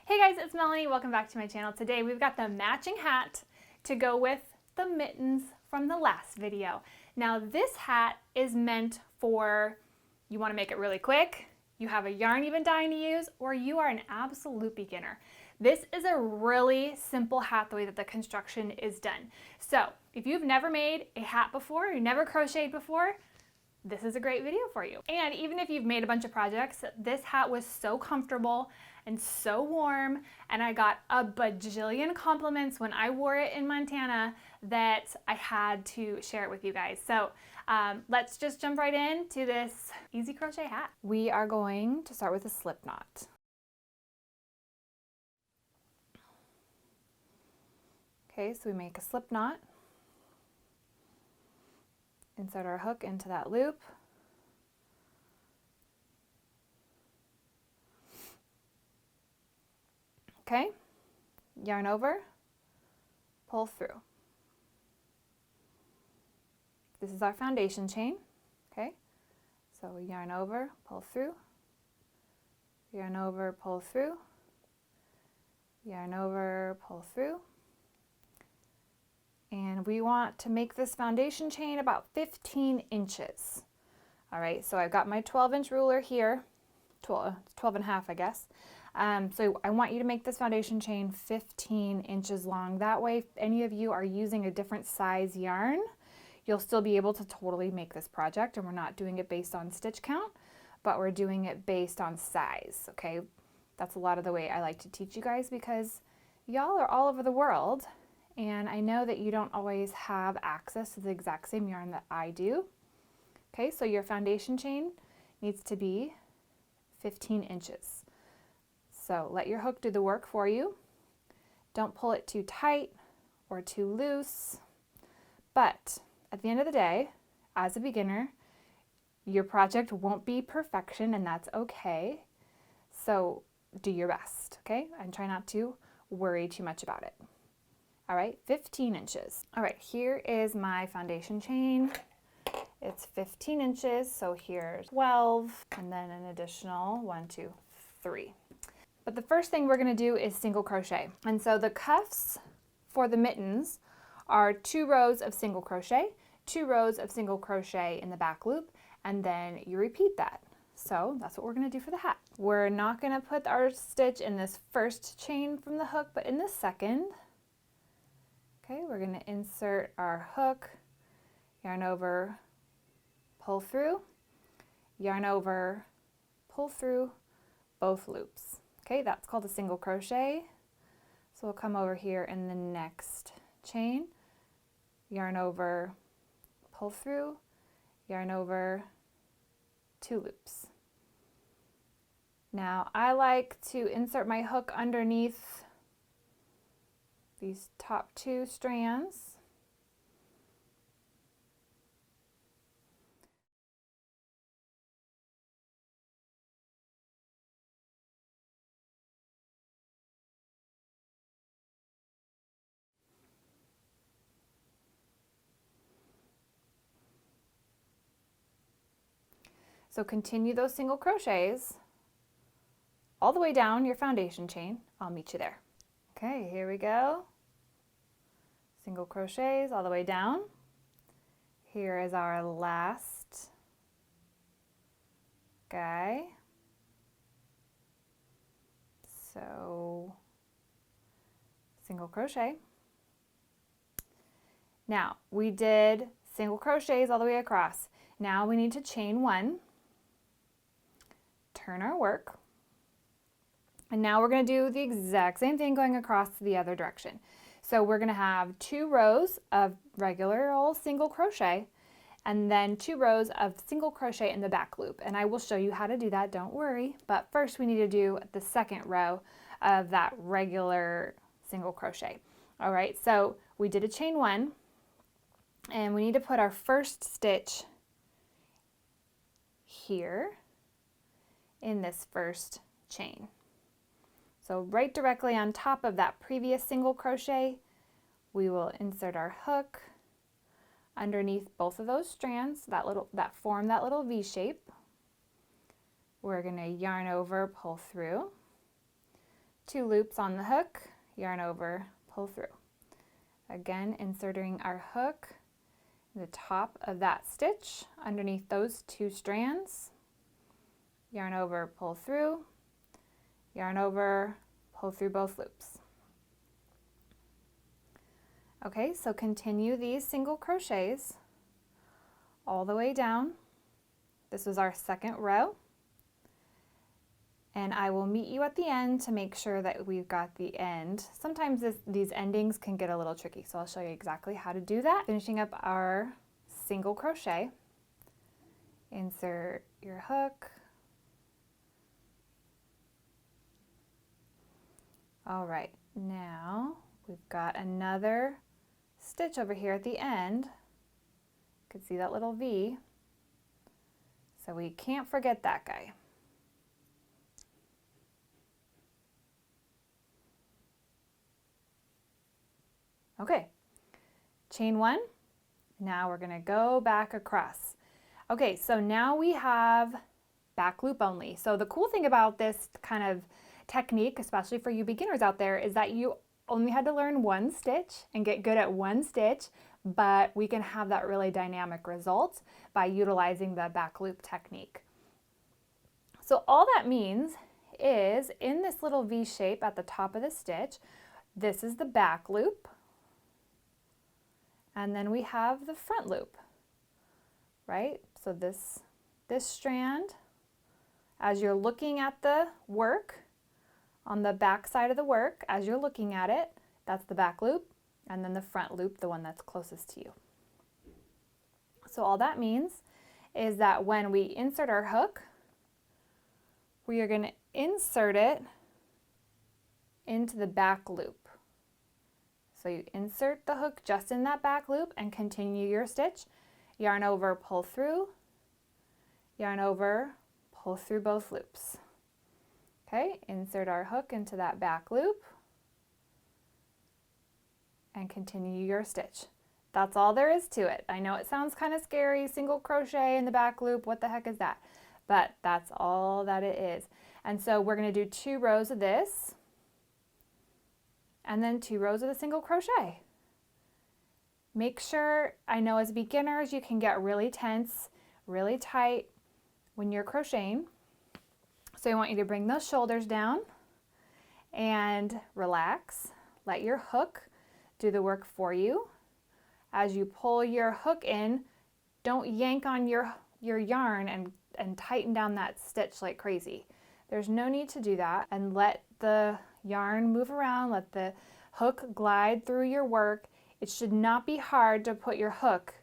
Hey guys, it's Melanie. Welcome back to my channel. Today we've got the matching hat to go with the mittens from the last video. Now this hat is meant for, you want to make it really quick, you have a yarn you've been dying to use, or you are an absolute beginner. This is a really simple hat the way that the construction is done. So if you've never made a hat before, you never crocheted before, this is a great video for you. And even if you've made a bunch of projects, this hat was so comfortable and so warm, and I got a bajillion compliments when I wore it in Montana that I had to share it with you guys. So let's just jump right into this easy crochet hat. We are going to start with a slip knot. Okay, so we make a slip knot. Insert our hook into that loop. Okay, yarn over, pull through. This is our foundation chain. Okay, so we yarn over, pull through, yarn over, pull through, yarn over, pull through. And we want to make this foundation chain about 15 inches. All right, so I've got my 12-inch ruler here, 12 and a half, I guess. So I want you to make this foundation chain 15 inches long. That way, if any of you are using a different size yarn, you'll still be able to totally make this project. And we're not doing it based on stitch count, but we're doing it based on size, okay? That's a lot of the way I like to teach you guys because y'all are all over the world. And I know that you don't always have access to the exact same yarn that I do. Okay, so your foundation chain needs to be 15 inches. So let your hook do the work for you. Don't pull it too tight or too loose. But at the end of the day, as a beginner, your project won't be perfection, and that's okay. So do your best, okay? And try not to worry too much about it. All right, 15 inches. All right, here is my foundation chain. It's 15 inches, so here's 12, and then an additional 1, 2, 3. But the first thing we're gonna do is single crochet. And so the cuffs for the mittens are 2 rows of single crochet, 2 rows of single crochet in the back loop, and then you repeat that. So that's what we're gonna do for the hat. We're not gonna put our stitch in this first chain from the hook, but in the second. Okay, we're going to insert our hook, yarn over, pull through, yarn over, pull through both loops. Okay, that's called a single crochet. So we'll come over here in the next chain, yarn over, pull through, yarn over, 2 loops. Now I like to insert my hook underneath these top 2 strands. So continue those single crochets all the way down your foundation chain. I'll meet you there. Okay, here we go. Single crochets all the way down. Here is our last guy. So single crochet. Now we did single crochets all the way across. Now we need to chain 1, turn our work, and now we're going to do the exact same thing going across the other direction. So we're going to have 2 rows of regular old single crochet and then 2 rows of single crochet in the back loop. And I will show you how to do that, don't worry. But first we need to do the second row of that regular single crochet. All right, so we did a chain 1 and we need to put our first stitch here in this first chain. So right directly on top of that previous single crochet, we will insert our hook underneath both of those strands that form that little V shape. We're going to yarn over, pull through, 2 loops on the hook, yarn over, pull through. Again, inserting our hook in the top of that stitch underneath those 2 strands, yarn over, pull through, yarn over, pull through both loops. Okay, so continue these single crochets all the way down. This is our second row. And I will meet you at the end to make sure that we've got the end. Sometimes these endings can get a little tricky, so I'll show you exactly how to do that. Finishing up our single crochet, insert your hook. All right, now we've got another stitch over here at the end. You can see that little V. So we can't forget that guy. Okay, chain 1. Now we're going to go back across. Okay, so now we have back loop only. So the cool thing about this kind of technique, especially for you beginners out there, is that you only had to learn 1 stitch and get good at 1 stitch, but we can have that really dynamic result by utilizing the back loop technique. So all that means is in this little V shape at the top of the stitch, this is the back loop. And then we have the front loop, right? So this strand, as you're looking at the work, on the back side of the work, as you're looking at it, that's the back loop, and then the front loop, the one that's closest to you. So all that means is that when we insert our hook, we are going to insert it into the back loop. So you insert the hook just in that back loop and continue your stitch. Yarn over, pull through, yarn over, pull through both loops. Okay, insert our hook into that back loop and continue your stitch. That's all there is to it. I know it sounds kind of scary, single crochet in the back loop, what the heck is that? But that's all that it is. And so we're going to do 2 rows of this, and then 2 rows of the single crochet. Make sure, I know as beginners you can get really tense, really tight when you're crocheting. So I want you to bring those shoulders down and relax. Let your hook do the work for you. As you pull your hook in, don't yank on your yarn and tighten down that stitch like crazy. There's no need to do that, and let the yarn move around, let the hook glide through your work. It should not be hard to put your hook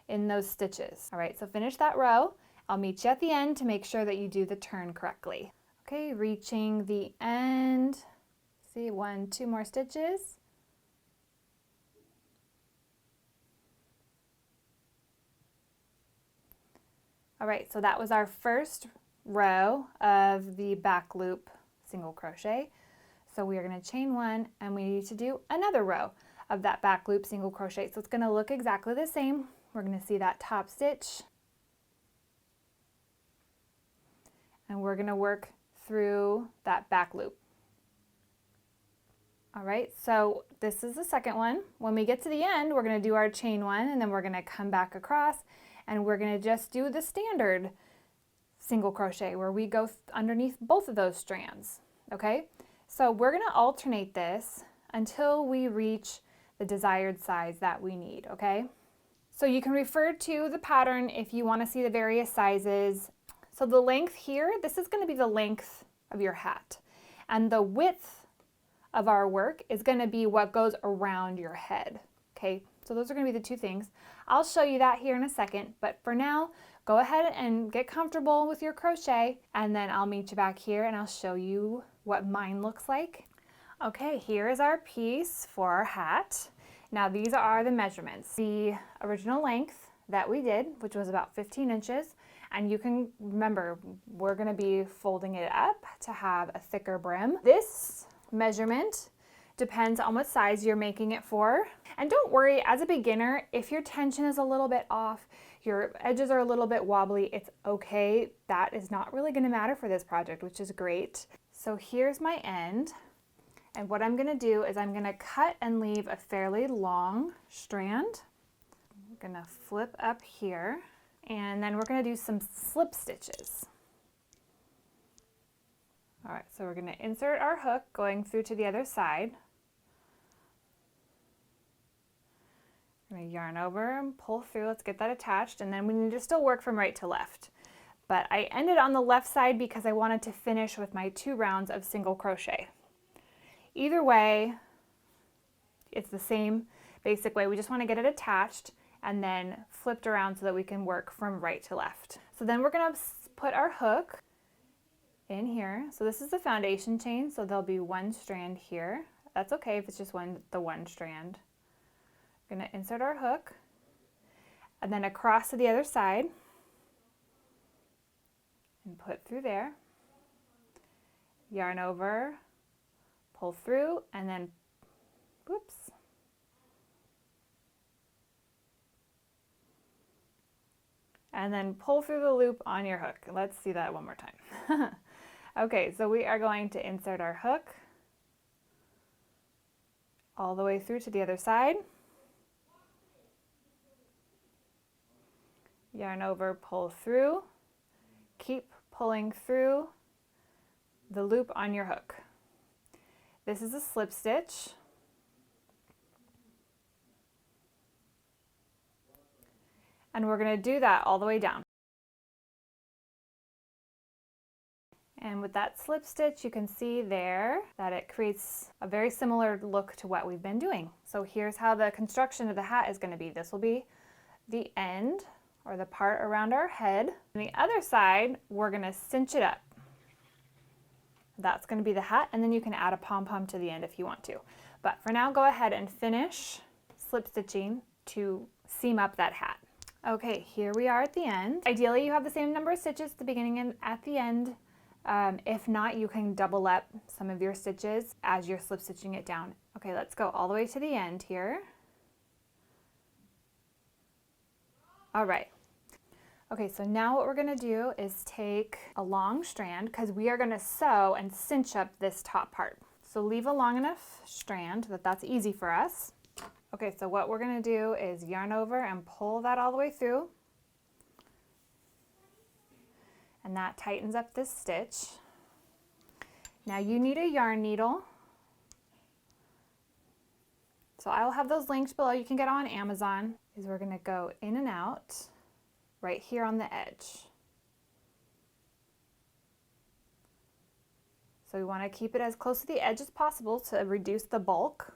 in those stitches. All right, so finish that row. I'll meet you at the end to make sure that you do the turn correctly. Okay, reaching the end. See, 1, 2 more stitches. All right, so that was our first row of the back loop single crochet. So we are going to chain 1, and we need to do another row of that back loop single crochet. So it's going to look exactly the same. We're going to see that top stitch, and we're going to work through that back loop. All right, so this is the second one. When we get to the end, we're going to do our chain 1, and then we're going to come back across, and we're going to just do the standard single crochet where we go underneath both of those strands. Okay, so we're going to alternate this until we reach the desired size that we need. Okay, so you can refer to the pattern if you want to see the various sizes. So the length here, this is going to be the length of your hat, and the width of our work is going to be what goes around your head. Okay, so those are going to be the 2 things. I'll show you that here in a second, but for now, go ahead and get comfortable with your crochet, and then I'll meet you back here and I'll show you what mine looks like. Okay, here is our piece for our hat. Now these are the measurements. The original length that we did, which was about 15 inches, and you can remember, we're going to be folding it up to have a thicker brim. This measurement depends on what size you're making it for. And don't worry, as a beginner, if your tension is a little bit off, your edges are a little bit wobbly, it's okay. That is not really going to matter for this project, which is great. So here's my end. And what I'm gonna do is I'm gonna cut and leave a fairly long strand. I'm gonna flip up here, and then we're gonna do some slip stitches. All right, so we're gonna insert our hook going through to the other side. I'm gonna yarn over and pull through. Let's get that attached, and then we need to still work from right to left. But I ended on the left side because I wanted to finish with my 2 rounds of single crochet. Either way, it's the same basic way. We just want to get it attached and then flipped around so that we can work from right to left. So then we're going to put our hook in here. So this is the foundation chain, so there'll be 1 strand here. That's okay if it's just the one strand. We're going to insert our hook and then across to the other side and put through there. Yarn over, pull through, and then, whoops. And then pull through the loop on your hook. Let's see that one more time. Okay, so we are going to insert our hook all the way through to the other side. Yarn over, pull through. Keep pulling through the loop on your hook. This is a slip stitch. And we're going to do that all the way down. And with that slip stitch, you can see there that it creates a very similar look to what we've been doing. So here's how the construction of the hat is going to be. This will be the end, or the part around our head. On the other side, we're going to cinch it up. That's going to be the hat, and then you can add a pom-pom to the end if you want to. But for now, go ahead and finish slip stitching to seam up that hat. Okay, here we are at the end. Ideally, you have the same number of stitches at the beginning and at the end. If not, you can double up some of your stitches as you're slip stitching it down. Okay, let's go all the way to the end here. All right. Okay, so now what we're gonna do is take a long strand, because we are gonna sew and cinch up this top part. So leave a long enough strand that's easy for us. Okay, so what we're gonna do is yarn over and pull that all the way through. And that tightens up this stitch. Now you need a yarn needle. So I'll have those linked below. You can get on Amazon. We're gonna go in and out right here on the edge. So we want to keep it as close to the edge as possible to reduce the bulk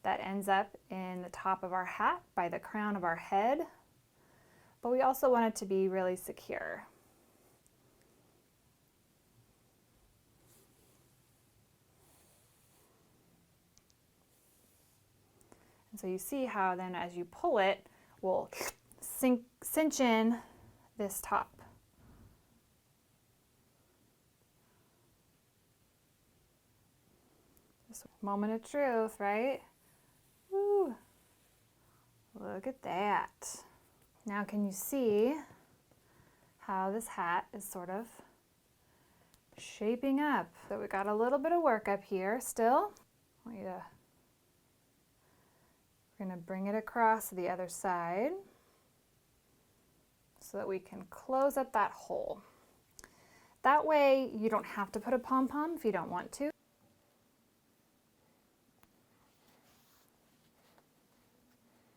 that ends up in the top of our hat by the crown of our head. But we also want it to be really secure. And so you see how then as you pull it, we'll cinch in this top. Just a moment of truth, right? Woo! Look at that. Now can you see how this hat is sort of shaping up? So we got a little bit of work up here still. We're going to bring it across to the other side so that we can close up that hole. That way you don't have to put a pom-pom if you don't want to.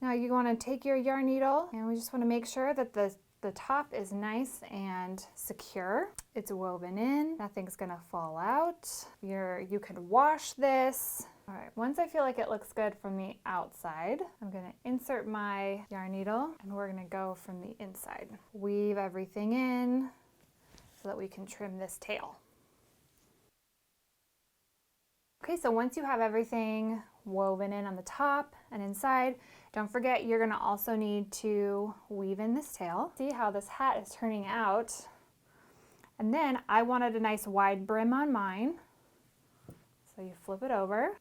Now you want to take your yarn needle, and we just want to make sure that the top is nice and secure. It's woven in, nothing's going to fall out. You can wash this. All right, once I feel like it looks good from the outside, I'm going to insert my yarn needle and we're going to go from the inside. Weave everything in so that we can trim this tail. Okay, so once you have everything woven in on the top and inside, don't forget you're going to also need to weave in this tail. See how this hat is turning out. And then I wanted a nice wide brim on mine. So you flip it over.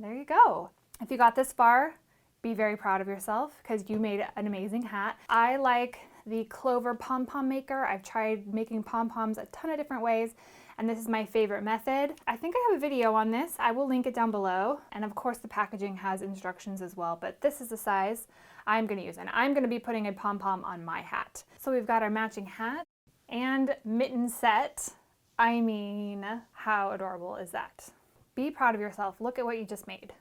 There you go. If you got this far, be very proud of yourself because you made an amazing hat. I like the Clover pom-pom maker. I've tried making pom-poms a ton of different ways, and this is my favorite method. I think I have a video on this. I will link it down below. And of course the packaging has instructions as well, but this is the size I'm going to use, and I'm going to be putting a pom-pom on my hat. So we've got our matching hat and mitten set. I mean, how adorable is that? Be proud of yourself. Look at what you just made.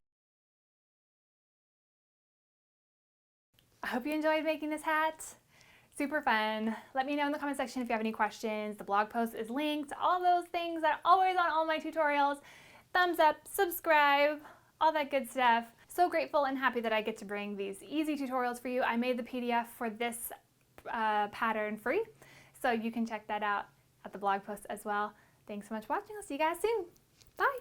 I hope you enjoyed making this hat. Super fun. Let me know in the comment section if you have any questions. The blog post is linked. All those things are always on all my tutorials. Thumbs up, subscribe, all that good stuff. So grateful and happy that I get to bring these easy tutorials for you. I made the PDF for this pattern free, so you can check that out at the blog post as well. Thanks so much for watching. I'll see you guys soon. Bye.